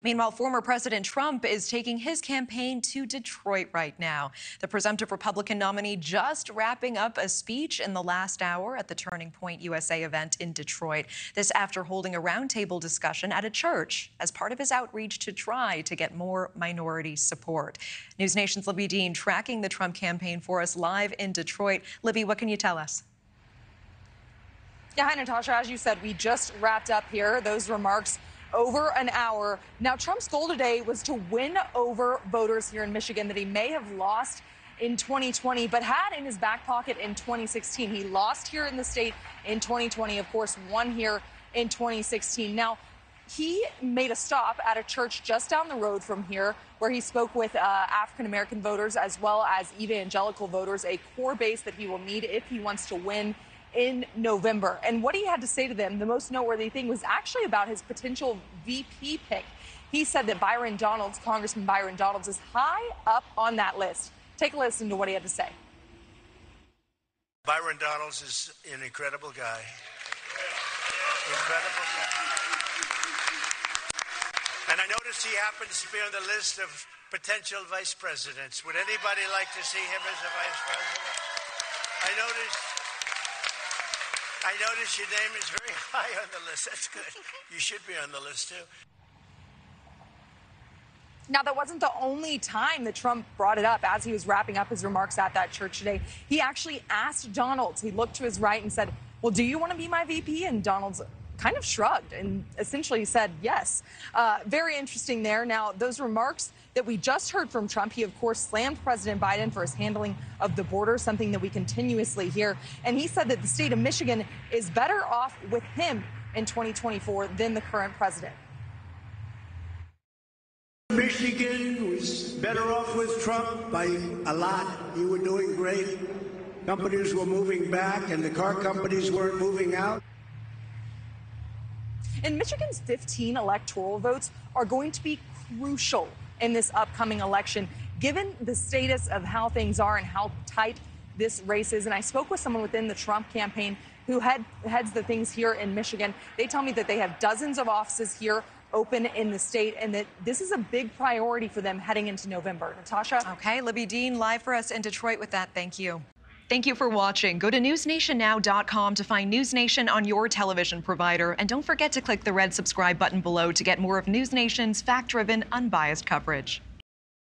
Meanwhile, former President Trump is taking his campaign to Detroit right now. The presumptive Republican nominee just wrapping up a speech in the last hour at the Turning Point USA event in Detroit. This after holding a roundtable discussion at a church as part of his outreach to try to get more minority support. NewsNation's Libbey Dean tracking the Trump campaign for us live in Detroit. Libbey, what can you tell us? Yeah, hi, Natasha. As you said, we just wrapped up here. Those remarks over an hour. Now, Trump's goal today was to win over voters here in Michigan that he may have lost in 2020, but had in his back pocket in 2016. He lost here in the state in 2020, of course, won here in 2016. Now, he made a stop at a church just down the road from here where he spoke with African-American voters as well as evangelical voters, a core base that he will need if he wants to win in November. And what he had to say to them, the most noteworthy thing, was actually about his potential VP pick. He said that Congressman Byron Donalds, is high up on that list. Take a listen to what he had to say. Byron Donalds is an incredible guy. Incredible guy. And I noticed he happens to be on the list of potential vice presidents. Would anybody like to see him as a vice president? I notice your name is very high on the list. That's good. You should be on the list, too. Now, that wasn't the only time that Trump brought it up as he was wrapping up his remarks at that church today. He actually asked Donalds. He looked to his right and said, well, do you want to be my VP? And Donalds kind of shrugged and essentially said yes. Very interesting there. Now, those remarks that we just heard from Trump, he, of course, slammed President Biden for his handling of the border, something that we continuously hear. And he said that the state of Michigan is better off with him in 2024 than the current president. Michigan was better off with Trump by a lot. You were doing great. Companies were moving back and the car companies weren't moving out. And Michigan's 15 electoral votes are going to be crucial in this upcoming election, given the status of how things are and how tight this race is. And I spoke with someone within the Trump campaign who heads the things here in Michigan. They tell me that they have dozens of offices here open in the state and that this is a big priority for them heading into November. Natasha? Okay, Libbey Dean live for us in Detroit with that. Thank you. Thank you for watching. Go to newsnationnow.com to find NewsNation on your television provider. And don't forget to click the red subscribe button below to get more of NewsNation's fact-driven, unbiased coverage.